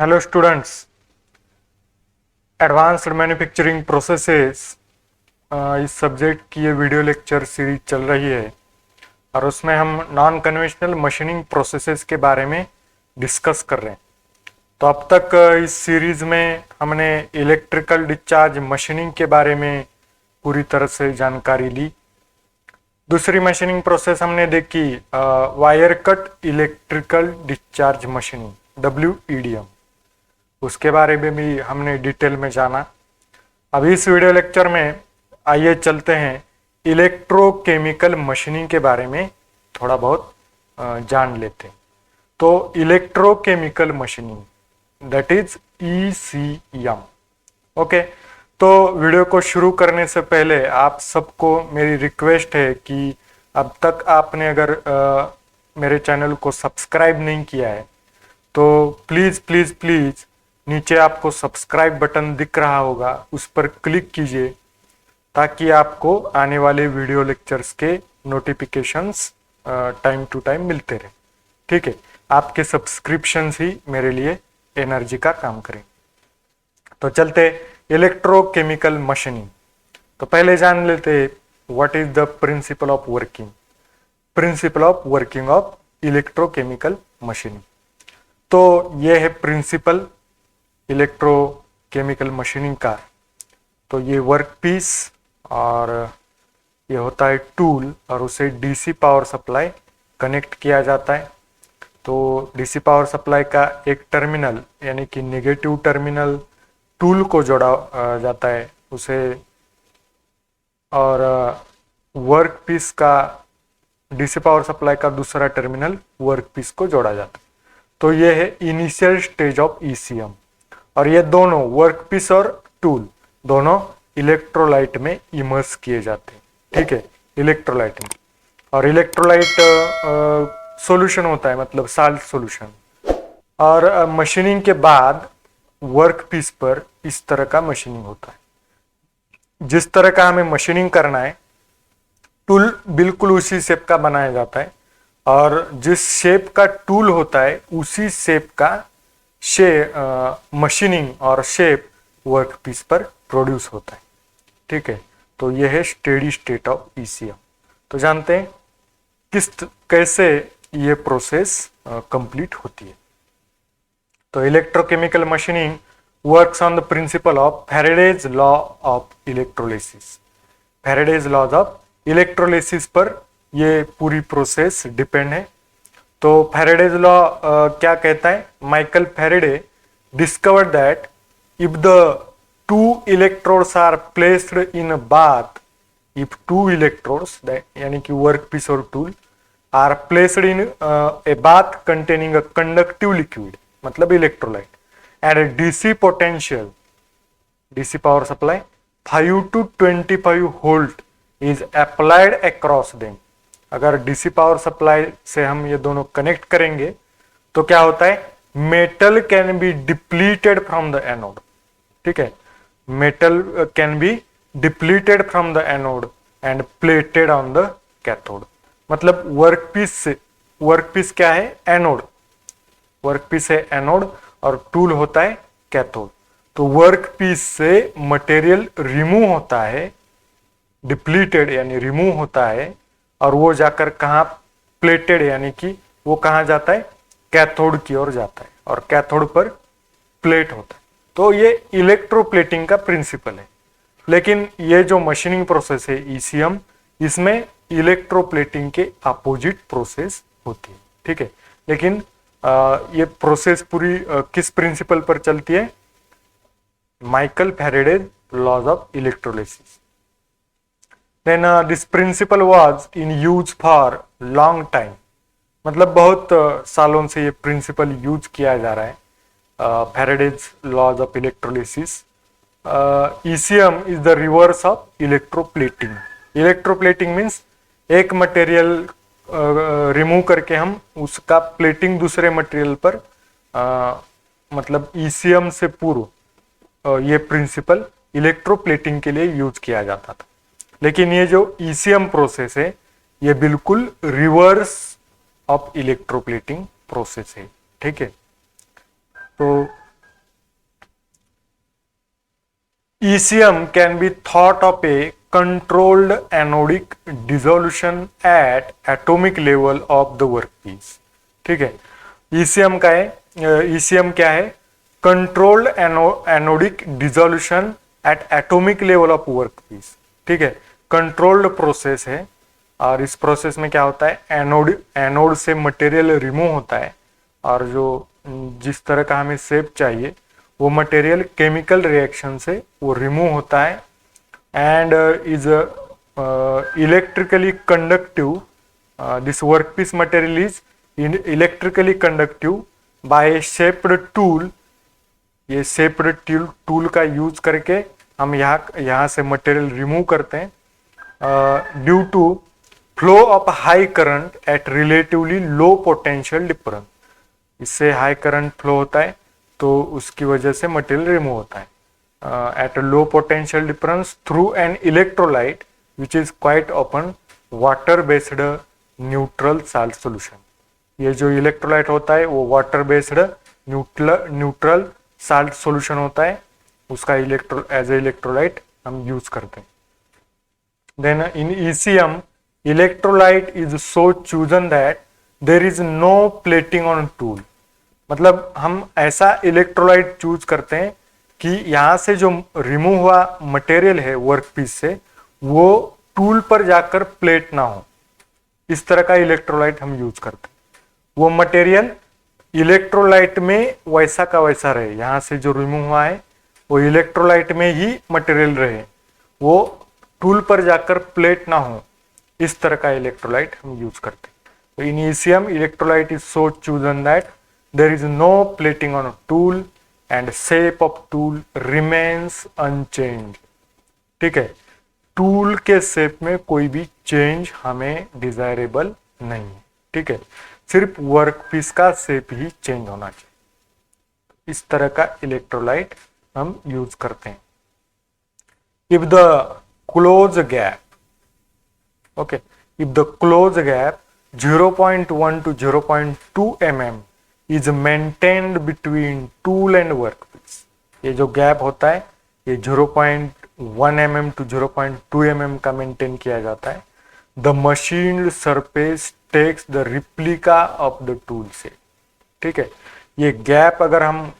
Hello students, advanced manufacturing processes इस subject की ये वीडियो लेक्चर सीरीज चल रही है और उसमें हम नॉन कन्वेंशनल मशीनिंग प्रोसेसेस के बारे में डिस्कस कर रहे हैं। तो अब तक इस सीरीज में हमने इलेक्ट्रिकल डिस्चार्ज मशीनिंग के बारे में पूरी तरह से जानकारी ली। दूसरी मशीनिंग प्रोसेस हमने देखी wire cut electrical discharge machining WEDM, उसके बारे में भी हमने डिटेल में जाना। अब इस वीडियो लेक्चर में आइए चलते हैं इलेक्ट्रोकेमिकल मशीनिंग के बारे में थोड़ा बहुत जान लेते हैं। तो electrochemical machining that is ECM। Okay, तो वीडियो को शुरू करने से पहले आप सबको मेरी रिक्वेस्ट है कि अब तक आपने अगर मेरे चैनल को सब्सक्राइब नहीं किया है तो प्लीज़ प्लीज़ प्लीज़ नीचे आपको सब्सक्राइब बटन दिख रहा होगा, उस पर क्लिक कीजिए ताकि आपको आने वाले वीडियो लेक्चर्स के नोटिफिकेशंस टाइम टू टाइम मिलते रहे। ठीक है, आपके सब्सक्रिप्शंस ही मेरे लिए एनर्जी का काम करें। तो चलते इलेक्ट्रोकेमिकल मशीनिंग। तो पहले जान लेते what is the principle of working. Principle of working of electrochemical machining, तो ये है प्रिंसिपल इलेक्ट्रोकेमिकल मशीनिंग का। तो ये वर्क पीस और ये होता है टूल और उसे DC पावर सप्लाई कनेक्ट किया जाता है। तो DC पावर सप्लाई का एक टर्मिनल यानी कि नेगेटिव टर्मिनल टूल को जोड़ा जाता है उसे, और वर्क पीस का DC पावर सप्लाई का दूसरा टर्मिनल वर्क पीस को जोड़ा जाता है। तो ये है इनिशियल स्टेज ऑफ ECM, और ये दोनों वर्क पीस और टूल दोनों इलेक्ट्रोलाइट में इमर्स किए जाते हैं। ठीक है, इलेक्ट्रोलाइट में, और इलेक्ट्रोलाइट सॉल्यूशन होता है, मतलब साल्ट सॉल्यूशन। और मशीनिंग के बाद वर्क पीस पर इस तरह का मशीनिंग होता है। जिस तरह का हमें मशीनिंग करना है टूल बिल्कुल उसी शेप का बनाया जाता है, और जिस शेप का टूल होता है उसी शेप का मशीनिंग और शेप वर्क पीस पर प्रोड्यूस होता है। ठीक है, तो यह है स्टेडी स्टेट ऑफ ECM। तो जानते हैं कैसे ये प्रोसेस कंप्लीट होती है। तो electrochemical machining works on the principle of Faraday's law of electrolysis. Faraday's laws of electrolysis पर ये पूरी प्रोसेस डिपेंड है। तो फैराडेज लॉ क्या कहता है? Michael Faraday discovered that if the two electrodes are placed in a bath, if two electrodes यानी कि वर्क पीस और tool are placed in a bath containing a conductive liquid, मतलब electrolyte, and DC potential, DC power supply 5 to 25 volt is applied across them. अगर DC power supply से हम ये दोनों connect करेंगे तो क्या होता है? Metal can be depleted from the anode. ठीक है, metal can be depleted from the anode and plated on the cathode. मतलब वर्क पीस क्या है? एनोड। वर्क पीस है एनोड और टूल होता है कैथोड। तो वर्क पीस से मटेरियल रिमूव होता है, डिप्लीटेड यानी रिमूव होता है, और वो जाकर कहाँ? प्लेटेड यानी कि वो कहाँ जाता है? कैथोड की ओर जाता है, और कैथोड पर प्लेट होता है। तो ये इलेक्ट्रोप्लेटिंग का प्रिंसिपल है। लेकिन ये जो मशीनिंग प्रोसेस है ECM, इसमें इलेक्ट्रोप्लेटिंग के अपोजिट प्रोसेस होती है। ठीक है, लेकिन ये प्रोसेस पूरी किस प्रिंसिपल पर चलती है? Michael Faraday's laws of electrolysis. Then this principle was in use for long time, मतलब बहुत सालों से ये प्रिंसिपल यूज किया जा रहा है। Faraday's laws of electrolysis. ECM is the reverse of electroplating. Electroplating means एक मटेरियल रिमूव करके हम उसका प्लेटिंग दूसरे मटेरियल पर, मतलब ECM से पूर्व ये प्रिंसिपल इलेक्ट्रोप्लेटिंग के लिए यूज किया जाता था। लेकिन ये जो ECM प्रोसेस है ये बिल्कुल रिवर्स ऑफ इलेक्ट्रोप्लेटिंग प्रोसेस है। ठीक है, तो ECM can be thought of a controlled anodic dissolution at atomic level of the workpiece. ठीक है, ECM का है, ECM क्या है? Controlled anodic dissolution at atomic level of workpiece. ठीक है, कंट्रोल्ड प्रोसेस है और इस प्रोसेस में क्या होता है? एनोड से मटेरियल रिमूव होता है और जो जिस तरह का हमें शेप चाहिए वो मटेरियल केमिकल रिएक्शन से वो रिमूव होता है and is electrically conductive. This workpiece material is electrically conductive by shaped tool. ये शेप्ड टूल का यूज करके हम यहाँ से मटेरियल रिमूव करते हैं due to flow of high current at relatively low potential difference. इससे हाई करंट फ्लो होता है तो उसकी वजह से मटेरियल रिमूव होता है at low potential difference through an electrolyte which is quite often water based neutral salt solution. ये जो इलेक्ट्रोलाइट होता है वो water based neutral salt solution होता है, उसका एज ए इलेक्ट्रोलाइट हम यूज करते हैं. Then in ECM electrolyte is so chosen that there is no plating on tool. मतलब हम ऐसा इलेक्ट्रोलाइट चूज करते हैं कि यहाँ से जो रिमूव हुआ मटेरियल है वर्कपीस से वो टूल पर जाकर प्लेट ना हो. इस तरह का इलेक्ट्रोलाइट हम यूज करते हैं. वो मटेरियल इलेक्ट्रोलाइट में वैसा का वैसा रहे, यहाँ से जो रिमूव हुआ है वो इलेक्ट्रोलाइट में ही मटेरियल रहे, वो टूल पर जाकर प्लेट ना हो. इस तरह का इलेक्ट्रोलाइट हम यूज करते हैं. तो in ECM electrolyte is so chosen that there is no plating on a tool and shape of tool remains unchanged. ठीक है, टूल के शेप में कोई भी चेंज हमें डिजायरेबल नहीं है. ठीक है, सिर्फ वर्कपीस का शेप ही चेंज होना चाहिए. इस तरह का इलेक्ट्रोलाइट हम यूज करते हैं. If the close gap, okay, if the close gap 0.1 to 0.2 mm is maintained between tool and workpiece. ये जो गैप होता है ये 0.1 mm to 0.2 mm का मेंटेन किया जाता है. The machine surface takes the replica of the tool से. ठीक है, ये गैप अगर हम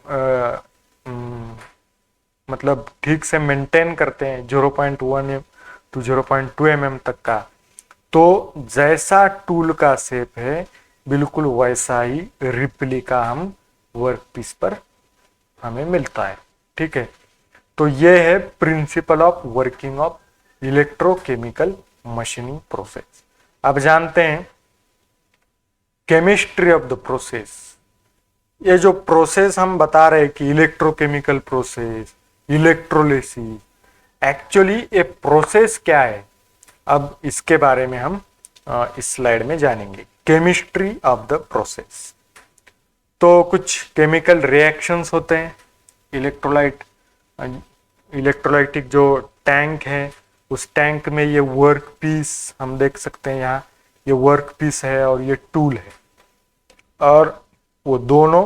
मतलब ठीक से मेंटेन करते हैं 0.1 to 0.2 mm तक का, तो जैसा टूल का शेप है बिल्कुल वैसा ही रिप्लिका हम वर्कपीस पर हमें मिलता है. ठीक है, तो ये है principle of working of electrochemical machining process. अब जानते हैं केमिस्ट्री ऑफ द प्रोसेस. ये जो प्रोसेस हम बता रहे हैं कि इलेक्ट्रोकेमिकल प्रोसेस, इलेक्ट्रोलिसिस, एक्चुअली ये प्रोसेस क्या है, अब इसके बारे में हम इस स्लाइड में जानेंगे. Chemistry of the process. तो कुछ केमिकल रिएक्शंस होते हैं. इलेक्ट्रोलाइटिक जो टैंक है उस टैंक में ये वर्क पीस हम देख सकते हैं, यहाँ ये वर्क पीस है और ये टूल है और वो दोनों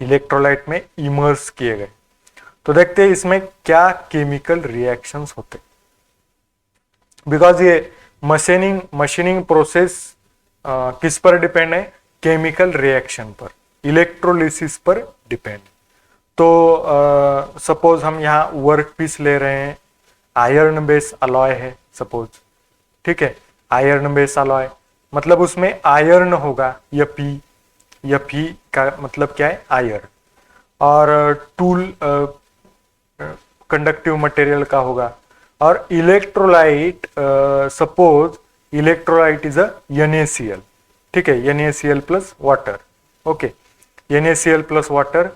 इलेक्ट्रोलाइट में इमर्स किए गए. तो देखते हैं इसमें क्या केमिकल रिएक्शंस होते हैं. बिकॉज ये मशीनिंग प्रोसेस किस पर डिपेंड है? केमिकल रिएक्शन पर, इलेक्ट्रोलिसिस पर डिपेंड. तो सपोज हम यहाँ वर्क पीस ले रहे हैं, आयरन बेस अलॉय है सपोज. ठीक है, आयरन बेस अलॉय मतलब उसमें आयरन होगा, Fe का मतलब क्या है? आयरन. और टूल कंडक्टिव मटेरियल का होगा. और electrolyte suppose electrolyte is a NaCl. ठीक है, NaCl plus water. Okay, NaCl plus water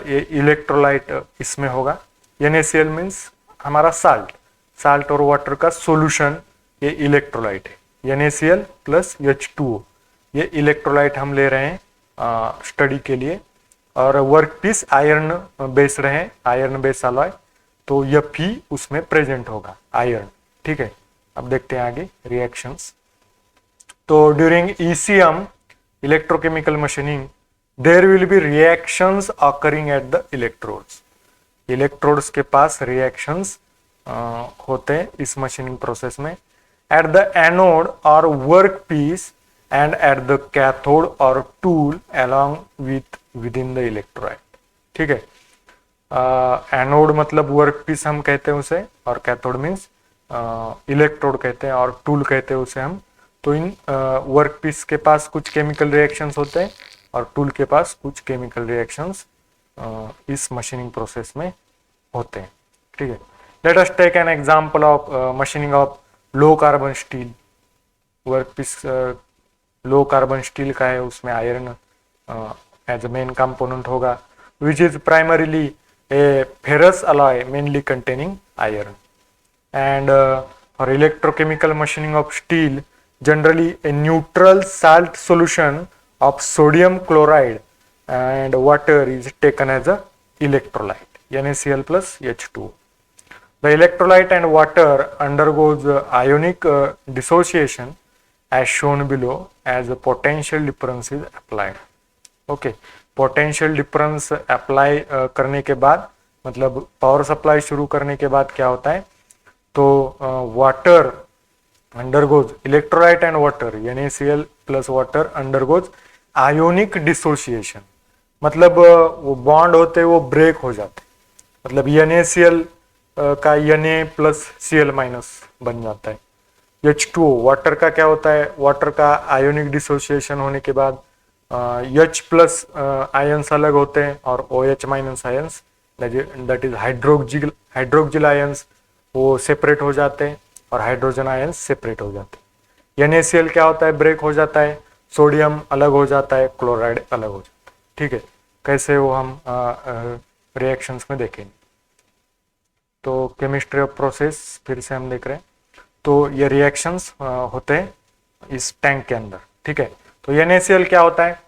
ये इलेक्ट्रोलाइट इसमें होगा. NaCl मीन्स हमारा साल्ट और वाटर का सॉल्यूशन, ये इलेक्ट्रोलाइट है. NaCl प्लस H2O ये इलेक्ट्रोलाइट हम ले रहे हैं स्टडी के लिए. और वर्क पीस आयरन बेस रहे, आयरन बेस अलॉय, तो Fe उसमें प्रेजेंट होगा, आयरन. ठीक है, अब देखते हैं आगे रिएक्शंस. तो during ECM electrochemical machining there will be reactions occurring at the electrodes. Electrodes के पास रिएक्शंस होते हैं इस मशीनिंग प्रोसेस में। एट द एनोड और work piece and at the cathode और tool along with in the electrolyte. ठीक है, एनोड मतलब वर्क पीस हम कहते हैं उसे, और कैथोड मीन्स इलेक्ट्रोड कहते हैं, और टूल कहते हैं उसे हम। तो इन वर्क पीस के पास कुछ केमिकल रिएक्शंस होते हैं और टूल के पास कुछ केमिकल रिएक्शंस इस मशीनिंग प्रोसेस में होते हैं। ठीक है, let us take an example of machining of low carbon steel. Work piece low carbon steel का है, उसमें iron as a main component होगा, which is primarily a ferrous alloy mainly containing iron. And for electrochemical machining of steel, generally a neutral salt solution of sodium chloride and water is taken as a electrolyte, NaCl plus H2O. The electrolyte and water undergoes ionic dissociation as shown below as a potential difference is applied. Okay, potential difference apply करने के बाद, मतलब power supply शुरू करने के बाद क्या होता है, तो water undergoes, electrolyte and water NaCl plus water undergoes ionic dissociation, मतलब वो बॉन्ड होते वो ब्रेक हो जाते, मतलब NaCl का Na प्लस Cl माइनस बन जाता है। H2O वाटर का क्या होता है, वाटर का आयोनिक डिसोसिएशन होने के बाद H प्लस आयंस अलग होते हैं और OH minus ions that is hydroxyl ions वो सेपरेट हो जाते हैं और हाइड्रोजन आयंस सेपरेट हो जाते हैं। NaCl क्या होता है, ब्रेक हो जाता है, सोडियम अलग हो जाता है, क्लोराइड अलग हो जाता है। ठीक है, कैसे वो हम रिएक्शंस में देखेंगे। तो केमिस्ट्री ऑफ प्रोसेस फिर से हम देख रहे हैं। तो ये रिएक्शंस होते हैं इस टैंक के अंदर। ठीक है, तो NaCl क्या होता है,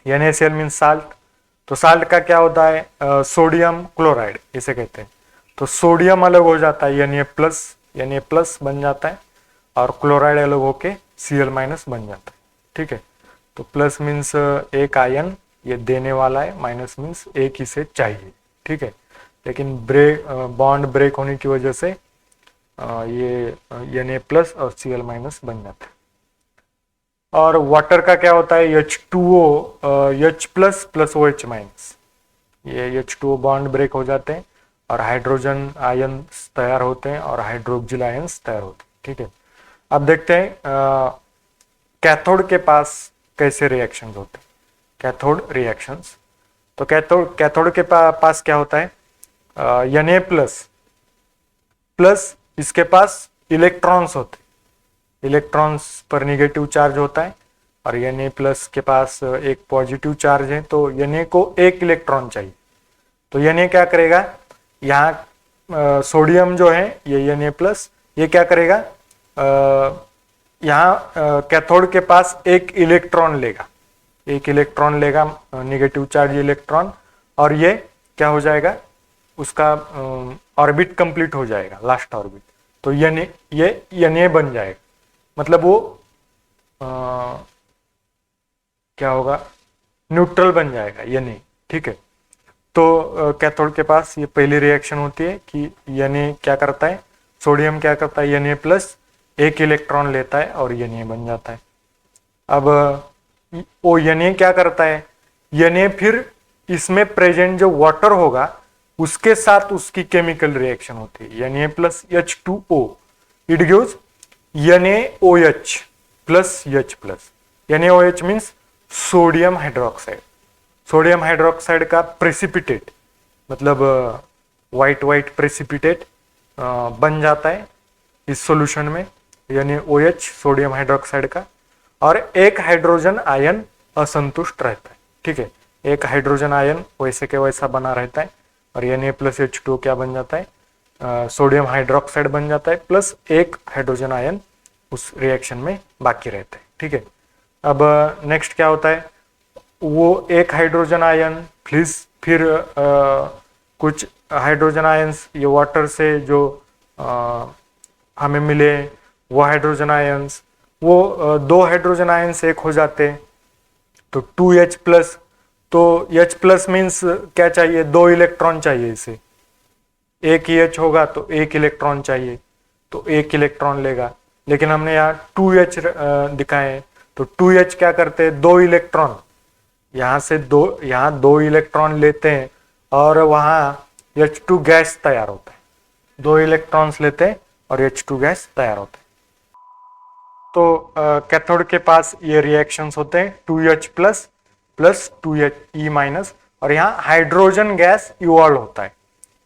NaCl मीन्स साल्ट। तो साल्ट का क्या होता है, सोडियम क्लोराइड इसे कहते हैं। तो सोडियम अलग हो जाता है, Na प्लस बन जाता है, और क्लोराइड अलग होके Cl माइनस बन जाता है। ठीक है, तो प्लस मीन्स एक आयन ये देने वाला है, माइनस मीन्स एक इसे चाहिए। ठीक है, लेकिन बॉन्ड ब्रेक होने की वजह से ये Na प्लस और Cl माइनस बन जाता है। और वाटर का क्या होता है, H2O H plus plus OH minus, ये H2O बॉन्ड ब्रेक हो जाते हैं और हाइड्रोजन आयन तैयार होते हैं और हाइड्रोक्सिल आयंस तैयार होते हैं। ठीक है, अब देखते हैं कैथोड के पास कैसे रिएक्शंस होते हैं, कैथोड रिएक्शंस। तो कैथोड के पास क्या होता है, Na प्लस प्लस इसके पास इलेक्ट्रॉन्स होते हैं, इलेक्ट्रॉन्स पर निगेटिव चार्ज होता है, और Na प्लस के पास एक पॉजिटिव चार्ज है, तो Na को एक इलेक्ट्रॉन चाहिए। तो Na क्या करेगा, यहाँ सोडियम जो है ये Na प्लस, ये क्या करेगा, यहाँ कैथोड के पास एक इलेक्ट्रॉन लेगा, निगेटिव चार्ज इलेक्ट्रॉन, और ये क्या हो जाएगा, उसका ऑर्बिट कंप्लीट हो जाएगा, लास्ट ऑर्बिट। तो ये Na बन जाएगा, मतलब वो क्या होगा, न्यूट्रल बन जाएगा Na। ठीक है, तो कैथोड के पास ये पहली रिएक्शन होती है कि Na क्या करता है, सोडियम क्या करता है, Na प्लस एक इलेक्ट्रॉन लेता है और Na बन जाता है। अब वो Na क्या करता है, Na फिर इसमें प्रेजेंट जो वाटर होगा उसके साथ उसकी केमिकल रिएक्शन होती है, Na plus H2O, it gives NaOH plus H plus. NaOH means sodium hydroxide, sodium hydroxide का प्रेसिपिटेट, मतलब वाइट प्रेसिपिटेट बन जाता है इस सॉल्यूशन में, NaOH सोडियम हाइड्रोक्साइड का, और एक हाइड्रोजन आयन असंतुष्ट रहता है। ठीक है, एक हाइड्रोजन आयन वैसे के वैसा बना रहता है, और Na प्लस H2O क्या बन जाता है, सोडियम हाइड्रोक्साइड बन जाता है, प्लस एक हाइड्रोजन आयन उस रिएक्शन में बाकी रहता है। ठीक है, अब नेक्स्ट क्या होता है, वो एक हाइड्रोजन आयन फिर कुछ हाइड्रोजन आयंस ये वाटर से जो हमें मिले वो हाइड्रोजन आयंस, वो दो हाइड्रोजन आयंस एक हो जाते हैं, तो 2H प्लस। तो H प्लस मीन्स क्या चाहिए, दो इलेक्ट्रॉन चाहिए इसे, एक ही H होगा तो एक इलेक्ट्रॉन चाहिए, तो एक इलेक्ट्रॉन लेगा। लेकिन हमने यहाँ 2H दिखाए हैं, तो 2H क्या करते हैं, दो इलेक्ट्रॉन, यहाँ से दो, यहाँ दो इलेक्ट्रॉन लेते हैं और वहाँ H2 गैस तैयार होता है। दो इलेक्ट्रॉन्स लेते हैं और H2 गैस तैयार होता है। तो कैथोड के पास ये रिएक्शंस होते हैं 2H plus plus 2He minus, और यहाँ हाइड्रोजन गैस इवॉल्व होता है।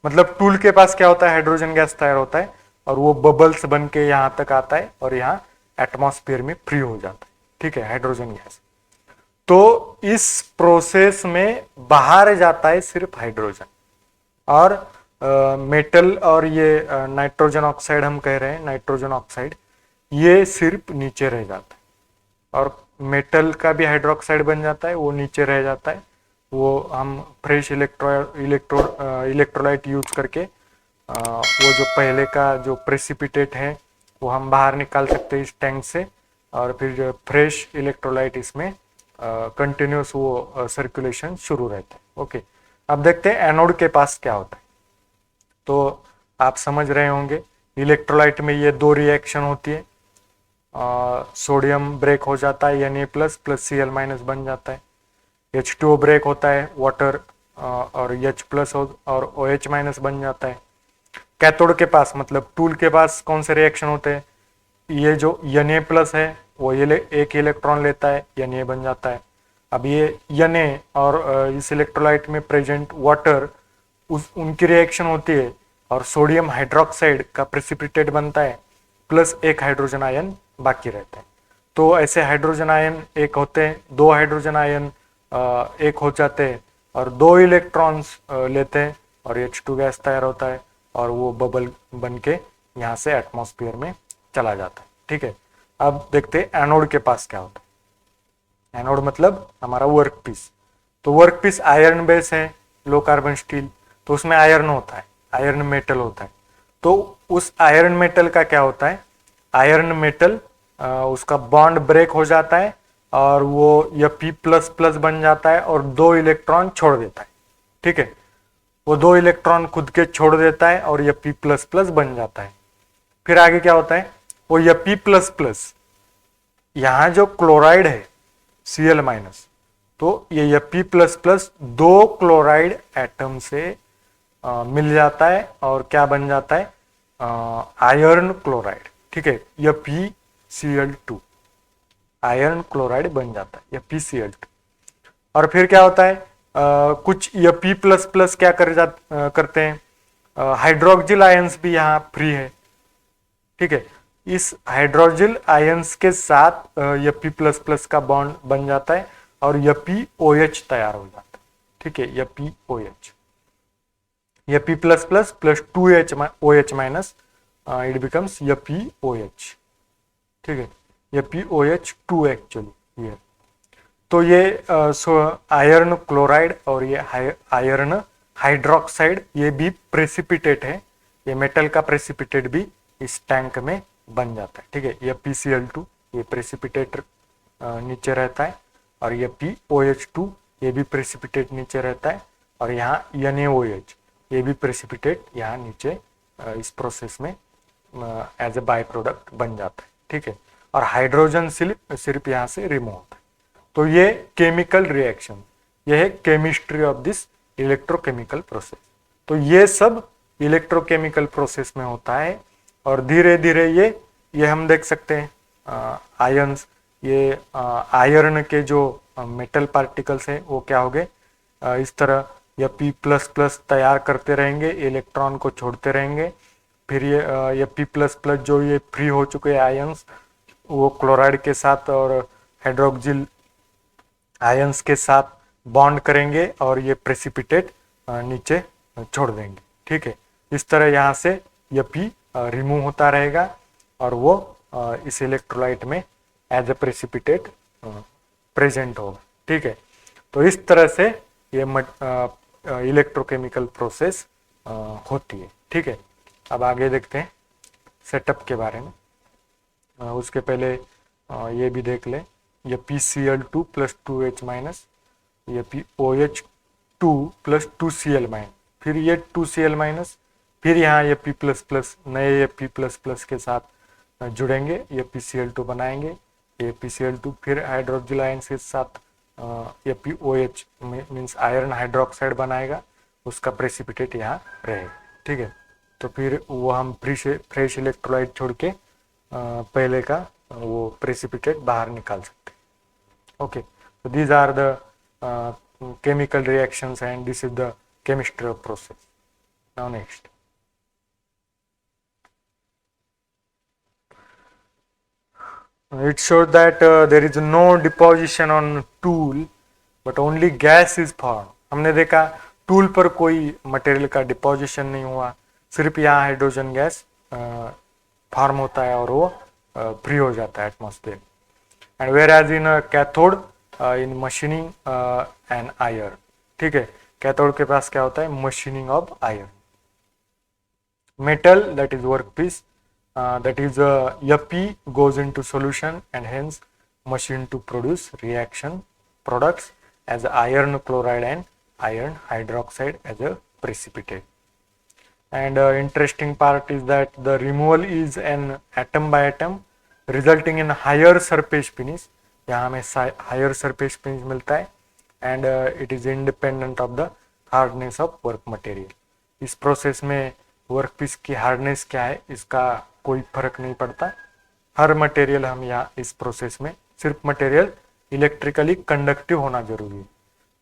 मतलब टूल के पास क्या होता है, हाइड्रोजन गैस तैयार होता है और वो बबल्स बन के यहाँ तक आता है और यहाँ एटमॉस्फेयर में फ्री हो जाता है। ठीक है, हाइड्रोजन गैस। तो इस प्रोसेस में बाहर जाता है सिर्फ हाइड्रोजन, और मेटल और ये नाइट्रोजन ऑक्साइड हम कह रहे हैं, नाइट्रोजन ऑक्साइड, ये सिर्फ नीचे रह जाता है। और मेटल का भी हाइड्रोक्साइड बन जाता है, वो नीचे रह जाता है। वो हम फ्रेश इलेक्ट्रोलाइट यूज करके वो जो पहले का जो प्रेसिपिटेट है वो हम बाहर निकाल सकते हैं इस टैंक से, और फिर जो फ्रेश इलेक्ट्रोलाइट इसमें कंटिन्यूस वो सर्कुलेशन शुरू रहता है। ओके, अब देखते हैं एनोड के पास क्या होता है। तो आप समझ रहे होंगे, इलेक्ट्रोलाइट में ये दो रिएक्शन होती है, सोडियम ब्रेक हो जाता है, Na plus plus Cl minus बन जाता है। H2O ब्रेक होता है, वाटर और H प्लस और OH माइनस बन जाता है। कैथोड के पास मतलब टूल के पास कौन से रिएक्शन होते हैं, ये जो Na प्लस है वो ये एक इलेक्ट्रॉन लेता है, Na बन जाता है। अब ये Na और इस इलेक्ट्रोलाइट में प्रेजेंट वाटर, उनकी रिएक्शन होती है और सोडियम हाइड्रोक्साइड का प्रेसिपिटेट बनता है, प्लस एक हाइड्रोजन आयन बाकी रहता है। तो ऐसे हाइड्रोजन आयन एक होते हैं, दो हाइड्रोजन आयन एक हो जाते हैं और दो इलेक्ट्रॉन्स लेते हैं और H2 गैस तैयार होता है और वो बबल बन के यहाँ से एटमॉस्फेयर में चला जाता है। ठीक है, अब देखते हैं एनोड के पास क्या होता है। एनोड मतलब हमारा वर्क पीस। तो वर्क पीस आयरन बेस है, लो कार्बन स्टील, तो उसमें आयरन होता है, आयरन मेटल होता है। तो उस आयरन मेटल का क्या होता है, आयरन मेटल उसका बॉन्ड ब्रेक हो जाता है और वो Fe प्लस प्लस बन जाता है और दो इलेक्ट्रॉन छोड़ देता है। ठीक है, वो दो इलेक्ट्रॉन खुद के छोड़ देता है और Fe प्लस प्लस बन जाता है। फिर आगे क्या होता है, वो Fe प्लस प्लस, यहाँ जो क्लोराइड है Cl माइनस, तो ये Fe प्लस प्लस दो क्लोराइड एटम से मिल जाता है और क्या बन जाता है, आयरन क्लोराइड। ठीक है, FeCl2 आयरन क्लोराइड बन जाता है, FeCl2। और फिर क्या होता है, कुछ Fe प्लस प्लस क्या करते हैं, हाइड्रोक्सिल आयंस भी यहाँ फ्री है। ठीक है, इस हाइड्रोक्सिल आयंस के साथ Fe प्लस प्लस का बॉन्ड बन जाता है और FeOH तैयार हो जाता है। ठीक है, FeOH, Fe plus plus plus 2OH minus, it becomes FeOH। ठीक है, FeOH2 एक्चुअली ये। तो ये आयरन क्लोराइड और ये आयरन हाइड्रोक्साइड, ये भी प्रेसिपिटेट है, ये मेटल का प्रेसिपिटेट भी इस टैंक में बन जाता है। ठीक है, FeCl2 ये प्रेसिपिटेट नीचे रहता है और FeOH2 ये भी प्रेसिपिटेट नीचे रहता है और यहाँ NaOH ये भी प्रेसिपिटेट यहाँ नीचे इस प्रोसेस में एज ए बाय प्रोडक्ट बन जाता है। ठीक है, और हाइड्रोजन सिर्फ यहाँ से रिमूव होता है। तो ये केमिकल रिएक्शन, ये है chemistry of this electrochemical process. तो ये सब इलेक्ट्रोकेमिकल प्रोसेस में होता है और धीरे धीरे ये हम देख सकते हैं आयंस, ये आयरन के जो मेटल पार्टिकल्स हैं वो क्या हो गए, इस तरह Fe प्लस प्लस तैयार करते रहेंगे, इलेक्ट्रॉन को छोड़ते रहेंगे। फिर ये Fe प्लस प्लस जो ये फ्री हो चुके आयंस वो क्लोराइड के साथ और हाइड्रोक्सिल आयंस के साथ बॉन्ड करेंगे और ये प्रेसिपिटेट नीचे छोड़ देंगे। ठीक है, इस तरह यहाँ से Fe रिमूव होता रहेगा और वो इस इलेक्ट्रोलाइट में एज ए प्रेसिपिटेट प्रेजेंट होगा। ठीक है, तो इस तरह से ये इलेक्ट्रोकेमिकल प्रोसेस होती है। ठीक है, अब आगे देखते हैं सेटअप के बारे में। उसके पहले ये भी देख लें, ये PCl2 प्लस 2H माइनस, ये POH2 प्लस 2Cl माइनस, फिर ये 2Cl माइनस, फिर यहाँ ये P++ नए ये P++ के साथ जुड़ेंगे, ये PCl2 बनाएंगे, ये PCl2 फिर हाइड्रोक्सिल आयंस के साथ ये POH मीन्स आयरन हाइड्रोक्साइड बनाएगा, उसका प्रेसिपिटेट यहाँ रहेगा। ठीक है, तो फिर वो हम फ्रेश इलेक्ट्रोलाइट छोड़ के पहले का वो प्रेसिपिटेट बाहर निकाल सकते हैं। Okay, so these are the chemical reactions and this is the chemistry of process. Now next. It shows that there is no deposition on tool but only gas is formed. हमने देखा tool पर कोई material का deposition नहीं हुआ, सिर्फ यहाँ hydrogen gas form होता है और वो फ्री हो जाता है atmosphere. And whereas in cathode in machining and iron. ठीक है, कैथोड के पास क्या होता है, machining of iron. Metal that is work piece, that is Fe goes into solution and hence machine to produce reaction products as iron chloride and iron hydroxide as a precipitate. And interesting part is that the removal is an atom by atom resulting in higher surface finish. यहाँ हमें higher surface finish मिलता है and it is independent of the hardness of work material. इस process में work piece की hardness क्या है इसका कोई फर्क नहीं पड़ता। हर मटेरियल हम यहाँ इस प्रोसेस में, सिर्फ मटेरियल इलेक्ट्रिकली कंडक्टिव होना जरूरी है,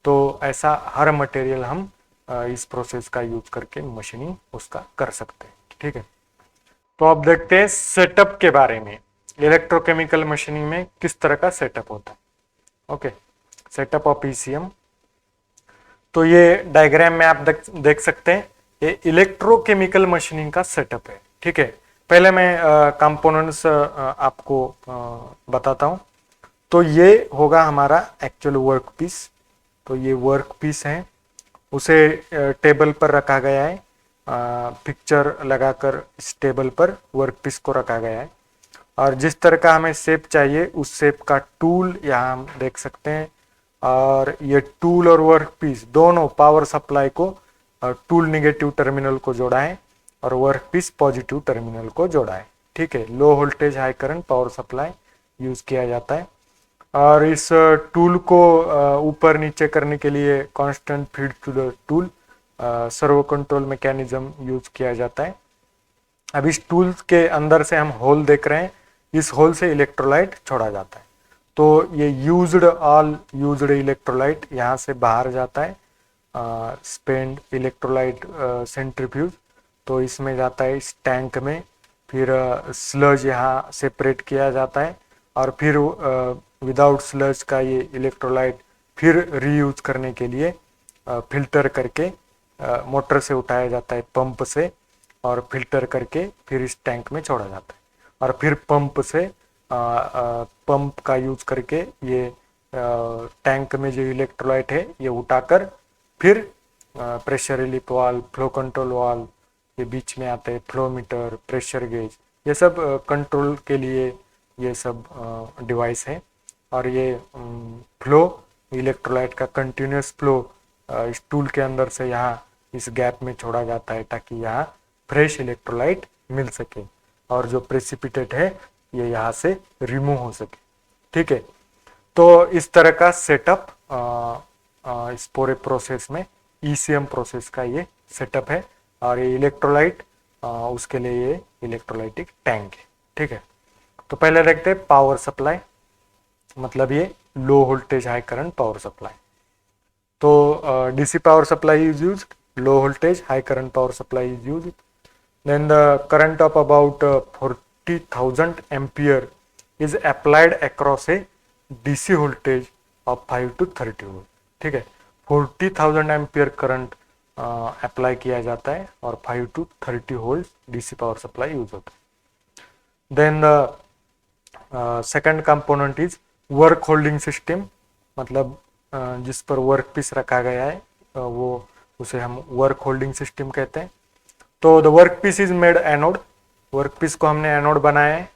तो ऐसा हर मटेरियल हम इस प्रोसेस का यूज करके मशीनिंग उसका कर सकते हैं। ठीक है, तो अब देखते हैं सेटअप के बारे में, इलेक्ट्रोकेमिकल मशीनिंग में किस तरह का सेटअप होता है। Okay, setup of ECM. तो ये डायग्राम में आप देख सकते हैं, ये इलेक्ट्रोकेमिकल मशीनिंग का सेटअप है। ठीक है, पहले मैं कंपोनेंट्स आपको बताता हूं। तो ये होगा हमारा एक्चुअल वर्क पीस। तो ये वर्क पीस है, उसे टेबल पर रखा गया है, पिक्चर लगाकर इस टेबल पर वर्क पीस को रखा गया है और जिस तरह का हमें शेप चाहिए उस शेप का टूल यहाँ हम देख सकते हैं। और ये टूल और वर्क पीस दोनों पावर सप्लाई को टूल निगेटिव टर्मिनल को जोड़ा है और वर्क पीस पॉजिटिव टर्मिनल को जोड़ा है। ठीक है, लो voltage high current power supply use किया जाता है और इस टूल को ऊपर नीचे करने के लिए constant feed to the tool servo control mechanism use किया जाता है। अब इस टूल के अंदर से हम होल देख रहे हैं, इस होल से इलेक्ट्रोलाइट छोड़ा जाता है। तो ये ऑल यूज्ड इलेक्ट्रोलाइट यहाँ से बाहर जाता है, स्पेंड इलेक्ट्रोलाइट सेंट्रीफ्यूज, तो इसमें जाता है इस टैंक में, फिर स्लज यहाँ सेपरेट किया जाता है और फिर विदाउट स्लज का ये इलेक्ट्रोलाइट फिर रीयूज करने के लिए फिल्टर करके मोटर से उठाया जाता है, पंप से, और फिल्टर करके फिर इस टैंक में छोड़ा जाता है और फिर पंप से पंप का यूज करके ये टैंक में जो इलेक्ट्रोलाइट है ये उठाकर फिर pressure relief valve, flow control valve, ये बीच में आते हैं फ्लोमीटर, प्रेशर गेज, ये सब कंट्रोल के लिए ये सब डिवाइस है। और ये फ्लो इलेक्ट्रोलाइट का कंटिन्यूस फ्लो इस टूल के अंदर से यहाँ इस गैप में छोड़ा जाता है ताकि यहाँ फ्रेश इलेक्ट्रोलाइट मिल सके और जो प्रेसिपिटेट है ये यहाँ से रिमूव हो सके। ठीक है, तो इस तरह का सेटअप इस पूरे प्रोसेस में ईसीएम प्रोसेस का ये सेटअप है और ये इलेक्ट्रोलाइट उसके लिए ये इलेक्ट्रोलाइटिक टैंक है। ठीक है, तो पहले देखते हैं पावर सप्लाई, मतलब ये low voltage high current power supply. तो DC power supply is used, low voltage high current power supply is used. Then the current of about 40,000 ampere is applied across a DC voltage of 5 to 30 volt. ठीक है, 40,000 ampere current apply किया जाता है और 5 to 30 volt DC power supply use होता है। Then the second component is work holding system, मतलब जिस पर वर्क पीस रखा गया है वो उसे हम वर्क होल्डिंग सिस्टम कहते हैं। तो the work piece is made anode, work piece को हमने एनोड बनाया है,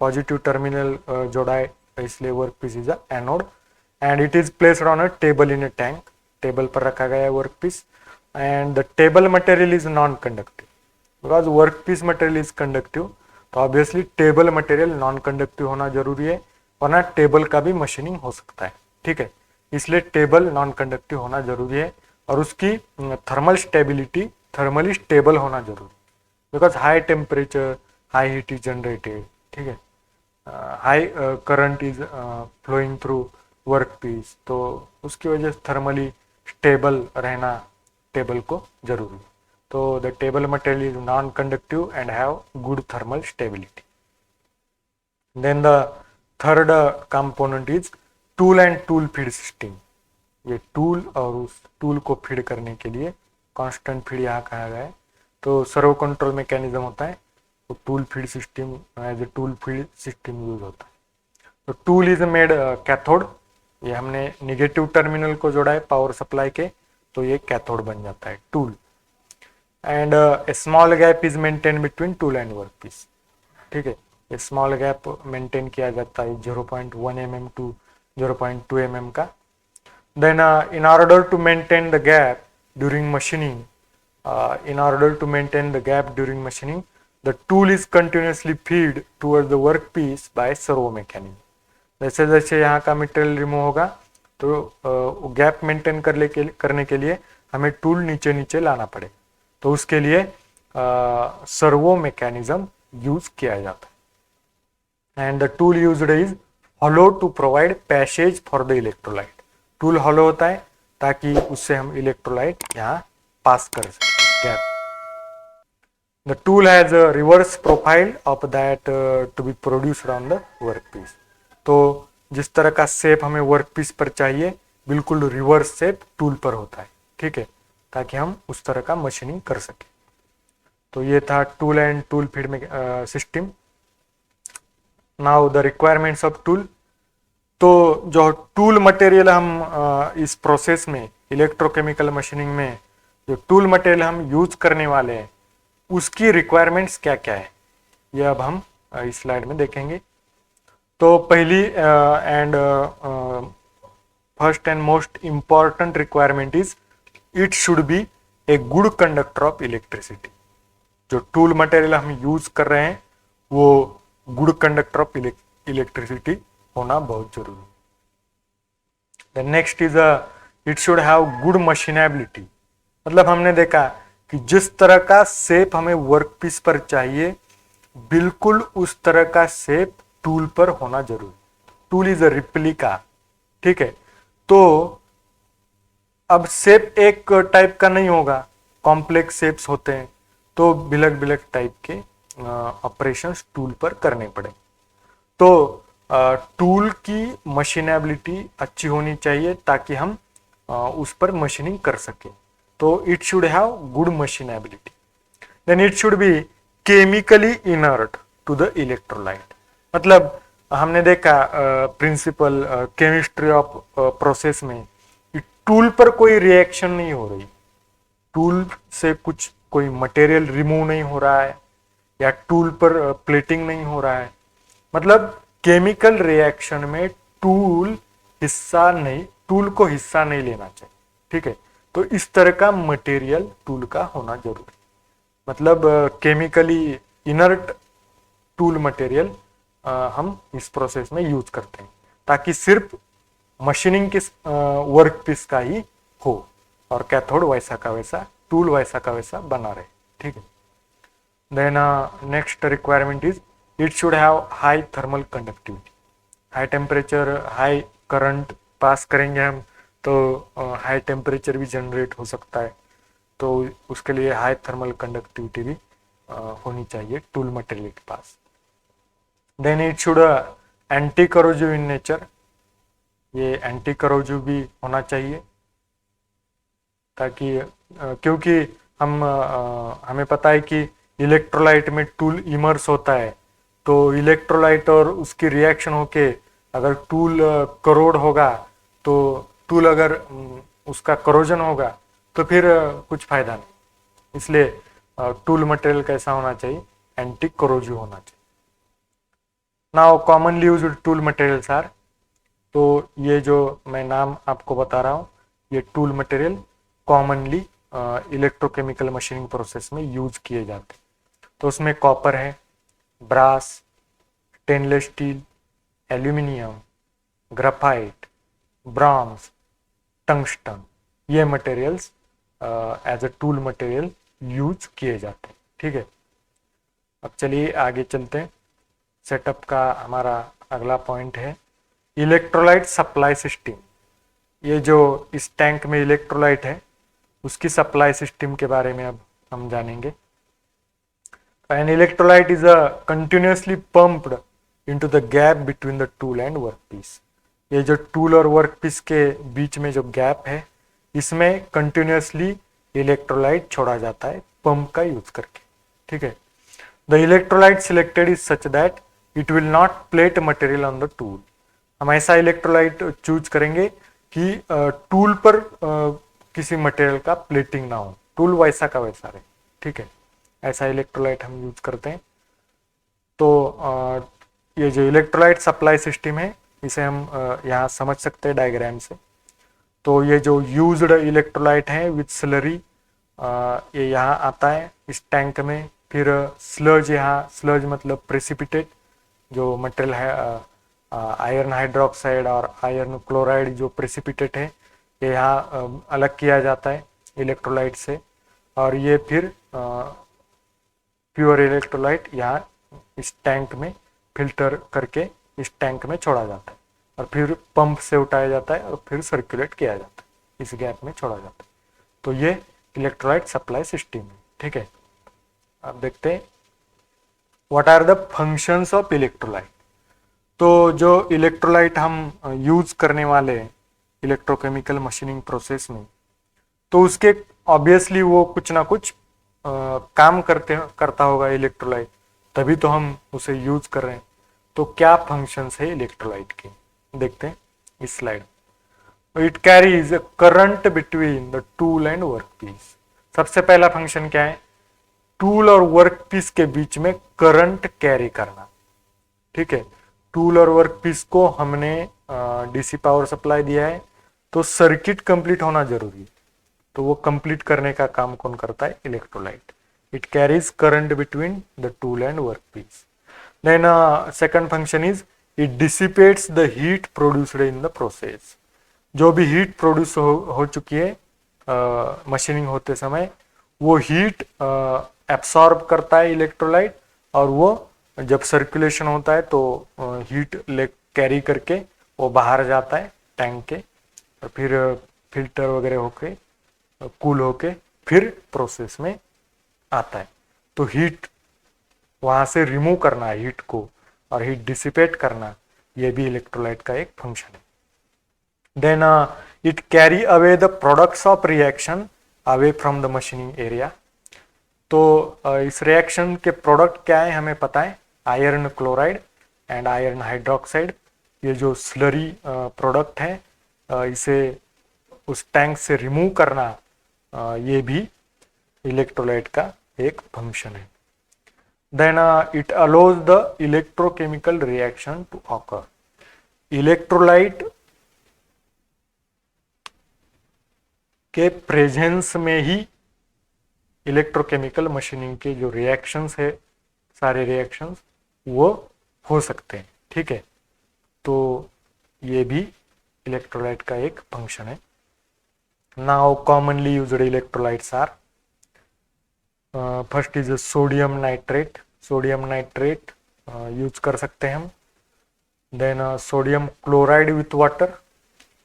पॉजिटिव टर्मिनल जोड़ा है इसलिए work piece is a anode and it is placed on a table in a tank, table पर रखा गया है work piece and the table material is non conductive, because work piece material is conductive, तो obviously table material non conductive होना जरूरी है, वरना table का भी मशीनिंग हो सकता है, ठीक है। इसलिए टेबल नॉन कंडक्टिव होना जरूरी है, और उसकी थर्मल स्टेबिलिटी थर्मली स्टेबल होना जरूरी है, because high temperature high heat is generated, ठीक है, high current is flowing through work piece, तो उसकी वजह से थर्मली स्टेबल रहना टेबल को जरूरी है। तो the table material is non conductive and have good thermal stability. Then the third component is tool and tool feed system. ये टूल और उस टूल को फीड करने के लिए कांस्टेंट फीड यहाँ कहा गया है, तो सर्वो कंट्रोल मैकेनिज्म होता है, तो tool feed system as a tool feed system use होता है। तो टूल इज मेड कैथोड, ये हमने निगेटिव टर्मिनल को जोड़ा है पावर सप्लाई के, तो ये कैथोड बन जाता है tool. And a small gap is maintain between tool and work piece, ठीक है, ये स्मॉल गैप मेंटेन किया जाता है 0.1 mm टू 0.2 mm का। Then in order to maintain the gap during machining, the tool is continuously feed towards the workpiece by servo mechanism। जैसे जैसे यहाँ का मटेरियल रिमूव होगा तो गैप मेंटेन करने के लिए हमें टूल नीचे नीचे लाना पड़े, तो उसके लिए सर्वो मैकेनिज्म यूज किया जाता है। And the tool used is hollow to provide passage for the electrolyte. Tool hollow होता है ताकि उससे हम इलेक्ट्रोलाइट यहाँ पास कर सकें gap. The tool has a reverse profile of that to be produced on the workpiece। तो जिस तरह का शेप हमें वर्कपीस पर चाहिए बिल्कुल रिवर्स शेप टूल पर होता है, ठीक है, ताकि हम उस तरह का मशीनिंग कर सके। तो ये था टूल एंड टूल फीड में system. Now the requirements of tool. तो जो टूल मटेरियल हम इस प्रोसेस में इलेक्ट्रोकेमिकल मशीनिंग में जो टूल मटेरियल हम यूज करने वाले हैं उसकी रिक्वायरमेंट्स क्या क्या है, ये अब हम इस स्लाइड में देखेंगे। तो पहली and first and most important requirement is it should B a good conductor of electricity. जो टूल मटेरियल हम यूज कर रहे हैं वो गुड कंडक्टर ऑफ इलेक्ट्रिसिटी होना बहुत जरूरी है। The next is it should have good machinability. मतलब हमने देखा कि जिस तरह का शेप हमें वर्कपीस पर चाहिए बिल्कुल उस तरह का शेप टूल पर होना जरूरी। टूल इज अ रिप्लिका, ठीक है, तो अब शेप एक टाइप का नहीं होगा, कॉम्प्लेक्स शेप्स होते हैं, तो बिलक बिलक टाइप के ऑपरेशंस टूल पर करने पड़े। तो टूल की मशीनेबिलिटी अच्छी होनी चाहिए ताकि हम उस पर मशीनिंग कर सके। तो it should have good machinability. Then it should be chemically inert to the electrolyte. मतलब हमने देखा प्रिंसिपल केमिस्ट्री ऑफ प्रोसेस में टूल पर कोई रिएक्शन नहीं हो रही, टूल से कुछ कोई मटेरियल रिमूव नहीं हो रहा है या टूल पर प्लेटिंग नहीं हो रहा है, मतलब केमिकल रिएक्शन में टूल को हिस्सा नहीं लेना चाहिए, ठीक है। तो इस तरह का मटेरियल टूल का होना जरूरी, मतलब केमिकली इनर्ट टूल मटेरियल हम इस प्रोसेस में यूज करते हैं ताकि सिर्फ मशीनिंग के वर्क पीस का ही हो और कैथोड वैसा का वैसा, टूल वैसा का वैसा बना रहे, ठीक है। Then next requirement is it should have high thermal conductivity. High temperature high current pass करेंगे हम तो हाई टेम्परेचर भी जनरेट हो सकता है, तो उसके लिए हाई थर्मल कंडक्टिविटी भी होनी चाहिए टूल मटेरियल के पास। Then it should anti corrosive in nature. ये एंटी करोजिव भी होना चाहिए ताकि क्योंकि हमें पता है कि इलेक्ट्रोलाइट में टूल इमर्स होता है, तो इलेक्ट्रोलाइट और उसकी रिएक्शन होके अगर टूल करोड होगा तो टूल अगर उसका करोजन होगा तो फिर कुछ फायदा नहीं। इसलिए टूल मटेरियल कैसा होना चाहिए, एंटी करोजिव होना चाहिए। Now commonly used tool materials are, तो ये जो मैं नाम आपको बता रहा हूँ ये tool material commonly electrochemical machining process में यूज किए जाते हैं। तो उसमें कॉपर है, brass, stainless steel, aluminium, graphite, bronze, tungsten, ये materials as a tool material use किए जाते हैं। ठीक है, अब चलिए आगे चलते हैं। सेटअप का हमारा अगला पॉइंट है इलेक्ट्रोलाइट सप्लाई सिस्टम। ये जो इस टैंक में इलेक्ट्रोलाइट है उसकी सप्लाई सिस्टम के बारे में अब हम जानेंगे। An electrolyte is a continuously pumped into the gap between the tool and workpiece. ये जो टूल और वर्कपीस के बीच में जो गैप है इसमें कंटिन्यूसली इलेक्ट्रोलाइट छोड़ा जाता है पंप का यूज करके। ठीक है, the electrolyte selected is such that it will not plate material on the tool. हम ऐसा इलेक्ट्रोलाइट चूज करेंगे कि टूल पर किसी मटेरियल का प्लेटिंग ना हो, टूल वैसा का वैसा रहे। ठीक है, ऐसा इलेक्ट्रोलाइट हम यूज करते हैं। तो ये जो इलेक्ट्रोलाइट सप्लाई सिस्टम है इसे हम यहाँ समझ सकते हैं डायग्राम से। तो ये जो यूज्ड इलेक्ट्रोलाइट है विथ स्लरी ये यहाँ आता है इस टैंक में। फिर स्लज, यहाँ स्लज मतलब प्रेसिपिटेट जो मटेरियल है, आयरन हाइड्रोक्साइड और आयरन क्लोराइड जो प्रेसिपिटेट है ये यहाँ अलग किया जाता है इलेक्ट्रोलाइट से, और ये फिर प्योर इलेक्ट्रोलाइट यहाँ इस टैंक में फिल्टर करके इस टैंक में छोड़ा जाता है और फिर पंप से उठाया जाता है और फिर सर्कुलेट किया जाता है, इस गैप में छोड़ा जाता है। तो ये इलेक्ट्रोलाइट सप्लाई सिस्टम है। ठीक है, अब देखते हैं what are the functions of electrolyte. तो जो इलेक्ट्रोलाइट हम यूज करने वाले इलेक्ट्रोकेमिकल मशीनिंग प्रोसेस में, तो उसके ऑब्वियसली वो कुछ ना कुछ काम करता होगा इलेक्ट्रोलाइट, तभी तो हम उसे यूज कर रहे हैं। तो क्या फंक्शंस है इलेक्ट्रोलाइट के, देखते हैं इस slide. It carries a current between the tool and workpiece. सबसे पहला फंक्शन क्या है, टूल और वर्कपीस के बीच में करंट कैरी करना। ठीक है, टूल और वर्कपीस को हमने डीसी पावर सप्लाई दिया है तो सर्किट कंप्लीट होना जरूरी है, तो वो कंप्लीट करने का काम कौन करता है, electrolyte. It carries current between the tool and workpiece. Then second function is it dissipates the heat produced in the process. जो भी हीट प्रोड्यूस हो चुकी है मशीनिंग होते समय, वो हीट एब्सॉर्ब करता है इलेक्ट्रोलाइट, और वो जब सर्कुलेशन होता है तो हीट कैरी करके वो बाहर जाता है टैंक के, और फिर फिल्टर वगैरह होके कूल होके फिर प्रोसेस में आता है। तो हीट वहां से रिमूव करना है हीट को, और हीट डिसिपेट करना, ये भी इलेक्ट्रोलाइट का एक फंक्शन है। Then it carry away the products of reaction away from the machining area. तो इस रिएक्शन के प्रोडक्ट क्या है हमें पता है, iron chloride and iron hydroxide. ये जो स्लरी प्रोडक्ट है इसे उस टैंक से रिमूव करना, ये भी इलेक्ट्रोलाइट का एक फंक्शन है। Then it allows the electrochemical reaction to occur. Electrolyte के प्रेजेंस में ही इलेक्ट्रोकेमिकल मशीनिंग के जो रिएक्शंस है, सारे रिएक्शंस वो हो सकते हैं। ठीक है, तो ये भी इलेक्ट्रोलाइट का एक फंक्शन है। Now commonly used electrolytes are, first is sodium nitrate. Sodium nitrate use कर सकते हैं हम। Then sodium chloride with water,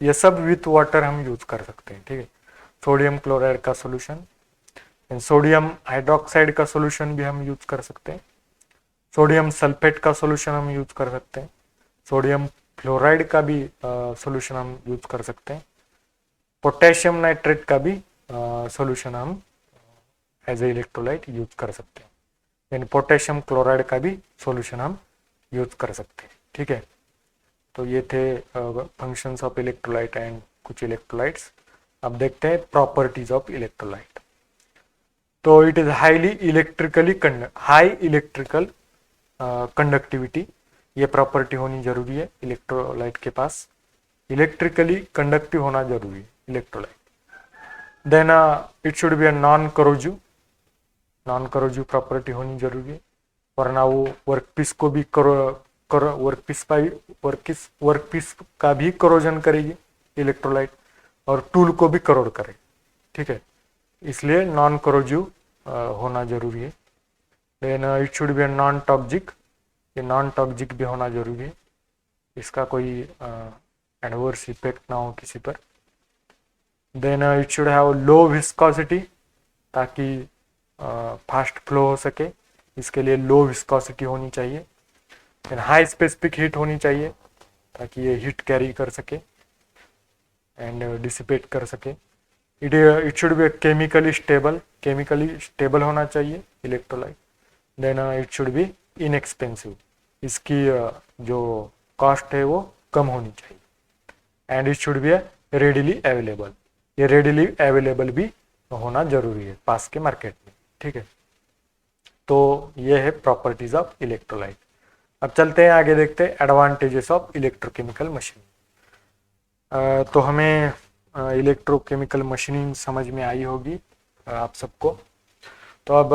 ये सब विथ वाटर हम यूज कर सकते हैं। ठीक है, सोडियम क्लोराइड का सोल्यूशन, सोडियम हाइड्रोक्साइड का सोल्यूशन भी हम यूज कर सकते हैं। सोडियम सल्फेट का सोल्यूशन हम यूज कर सकते हैं। सोडियम फ्लोराइड का भी सोल्यूशन हम यूज कर सकते हैं। पोटेशियम नाइट्रेट का भी सोल्यूशन हम एज ए इलेक्ट्रोलाइट यूज कर सकते हैं। यानी पोटेशियम क्लोराइड का भी सोल्यूशन हम यूज कर सकते हैं। ठीक है, तो ये थे फंक्शंस ऑफ इलेक्ट्रोलाइट एंड कुछ इलेक्ट्रोलाइट्स। अब देखते हैं प्रॉपर्टीज ऑफ इलेक्ट्रोलाइट। तो it is high electrical conductivity, ये प्रॉपर्टी होनी जरूरी है इलेक्ट्रोलाइट के पास। इलेक्ट्रिकली कंडक्टिव होना जरूरी है electrolyte. Then it should be a non corrosive, non corrosive property होनी जरूरी है, वरना वो वर्कपीस को भी वर्कपीस का भी करोजन करेगी इलेक्ट्रोलाइट, और टूल को भी करोड करेगी। ठीक है, इसलिए नॉन करोजिव होना जरूरी है। Then it should be non toxic, ये नॉन टॉक्सिक भी होना जरूरी है, इसका कोई एडवर्स इफेक्ट ना हो किसी पर। Then it should have low viscosity, ताकि फास्ट फ्लो हो सके, इसके लिए लो विस्कोसिटी होनी चाहिए। देन हाई स्पेसिफिक हीट होनी चाहिए, ताकि ये हीट कैरी कर सके एंड डिसिपेट कर सके। It should be chemically stable होना चाहिए electrolyte. Then it should be inexpensive, इसकी जो कॉस्ट है वो कम होनी चाहिए। And it should be readily available, ये रेडिली अवेलेबल भी होना जरूरी है पास के मार्केट में। ठीक है, तो ये है प्रॉपर्टीज ऑफ इलेक्ट्रोलाइट। अब चलते हैं आगे, देखते हैं एडवांटेजेस ऑफ इलेक्ट्रोकेमिकल मशीनिंग। तो हमें इलेक्ट्रोकेमिकल मशीनिंग समझ में आई होगी आप सबको। तो अब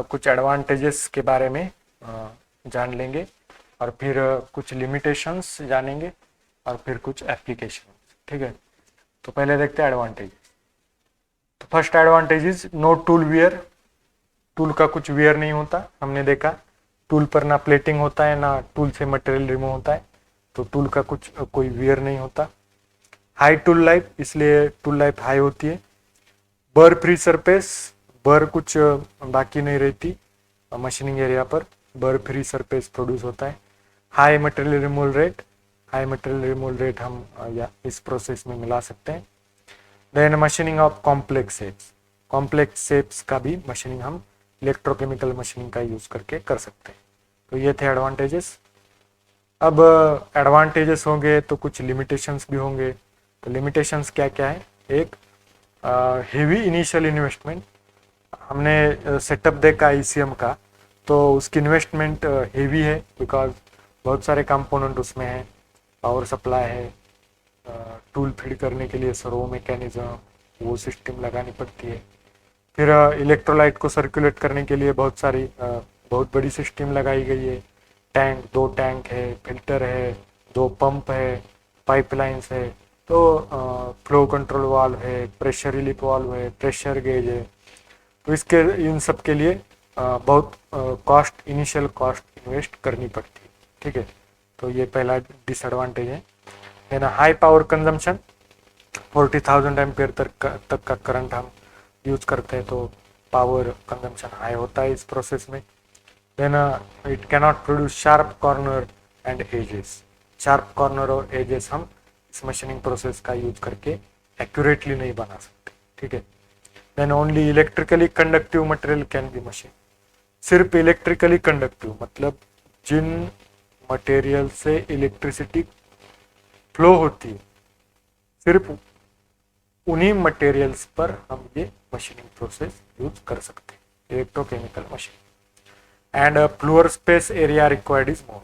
कुछ एडवांटेजेस के बारे में जान लेंगे, और फिर कुछ लिमिटेशंस जानेंगे, और फिर कुछ एप्लीकेशन। ठीक है, तो पहले देखते हैं एडवांटेजेस। तो first advantage is no tool wear, tool का कुछ वियर नहीं होता। हमने देखा टूल पर ना प्लेटिंग होता है, ना टूल से मटेरियल रिमूव होता है, तो टूल का कोई वियर नहीं होता। हाई टूल लाइफ, इसलिए टूल लाइफ हाई होती है। बर फ्री सरफेस, बर कुछ बाकी नहीं रहती मशीनिंग एरिया पर, बर फ्री सरफेस प्रोड्यूस होता है। High material removal rate, high material removal rate हम या इस प्रोसेस में मिला सकते हैं। Then machining of complex shapes, complex shapes का भी मशीनिंग हम इलेक्ट्रोकेमिकल मशीनिंग का यूज करके कर सकते हैं। तो ये थे एडवांटेजेस। अब एडवांटेजेस होंगे तो कुछ लिमिटेशंस भी होंगे। तो लिमिटेशंस क्या क्या है? एक हेवी इनिशियल इन्वेस्टमेंट, हमने सेटअप देखा ईसीएम का, तो उसकी इन्वेस्टमेंट हेवी है, बिकॉज बहुत सारे कंपोनेंट उसमें हैं, पावर सप्लाई है, टूल फीड करने के लिए सर्वो मैकेनिज्म, वो सिस्टम लगानी पड़ती है। फिर इलेक्ट्रोलाइट को सर्कुलेट करने के लिए बहुत बड़ी सिस्टम लगाई गई है। टैंक, 2 टैंक है, फिल्टर है, 2 पंप है, पाइपलाइंस है, तो फ्लो कंट्रोल वाल्व है, प्रेशर रिलीफ वाल्व है, प्रेशर गेज है। तो इन सब के लिए बहुत इनिशियल कॉस्ट इन्वेस्ट करनी पड़ती है। ठीक है, तो ये पहला डिसएडवांटेज है ना। हाई पावर कंजम्पशन, 40,000 एम्पियर तक का करंट हम यूज करते हैं, तो पावर कंजम्पशन हाई होता है इस प्रोसेस में। Then it cannot produce sharp corner and edges, sharp corner और एजेस हम इस मशीनिंग प्रोसेस का यूज करके एक्यूरेटली नहीं बना सकते। ठीक है, then only electrically conductive material can be machine, सिर्फ इलेक्ट्रिकली कंडक्टिव मतलब जिन मटेरियल से इलेक्ट्रिसिटी फ्लो होती है, सिर्फ उन्हीं मटेरियल्स पर हम ये मशीनिंग प्रोसेस यूज कर सकते हैं, electrochemical machine. And floor space area required is more.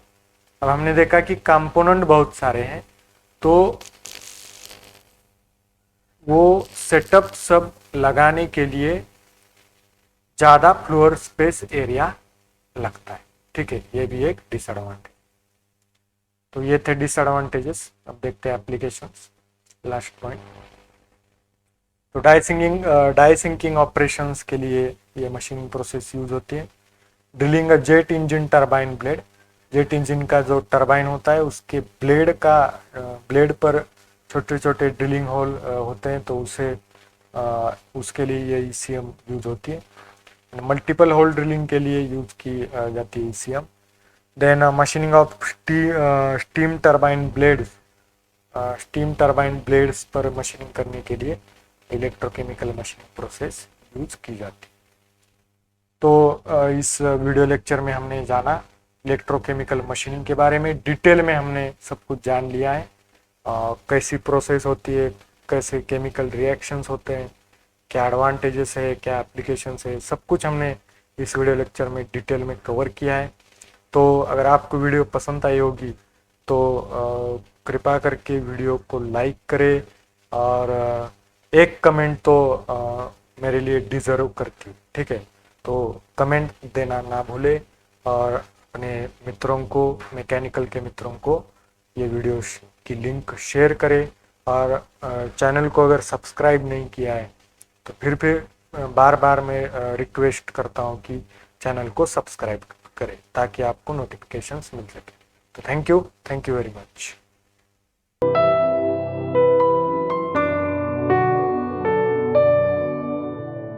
अब हमने देखा कि कंपोनेंट बहुत सारे हैं, तो वो सेटअप सब लगाने के लिए ज्यादा फ्लोर स्पेस एरिया लगता है। ठीक है, ये भी एक डिसएडवांटेज। तो ये थे डिसएडवांटेजेस। अब देखते हैं एप्लीकेशंस, लास्ट पॉइंट। तो डाई सिंकिंग ऑपरेशंस के लिए ये मशीनिंग प्रोसेस यूज होती है। Drilling a jet engine turbine blade, jet engine का जो टरबाइन होता है उसके ब्लेड पर छोटे छोटे ड्रिलिंग होल होते हैं, तो उसके लिए ये ईसीएम यूज होती है। मल्टीपल होल ड्रिलिंग के लिए यूज की जाती है ECM. Then machining of steam turbine blades पर मशीनिंग करने के लिए इलेक्ट्रोकेमिकल मशीनिंग प्रोसेस यूज की जाती है। तो इस वीडियो लेक्चर में हमने जाना इलेक्ट्रोकेमिकल मशीनिंग के बारे में, डिटेल में हमने सब कुछ जान लिया है। कैसी प्रोसेस होती है, कैसे केमिकल रिएक्शंस होते हैं, क्या एडवांटेजेस है, क्या एप्लीकेशंस है, सब कुछ हमने इस वीडियो लेक्चर में डिटेल में कवर किया है। तो अगर आपको वीडियो पसंद आई होगी तो कृपया करके वीडियो को लाइक करें, और एक कमेंट तो मेरे लिए डिजर्व करती है। ठीक है, तो कमेंट देना ना भूले और अपने मित्रों को, मैकेनिकल के मित्रों को ये वीडियो की लिंक शेयर करें। और चैनल को अगर सब्सक्राइब नहीं किया है तो फिर बार बार मैं रिक्वेस्ट करता हूँ कि चैनल को सब्सक्राइब करें ताकि आपको नोटिफिकेशंस मिल सके। तो थैंक यू वेरी मच।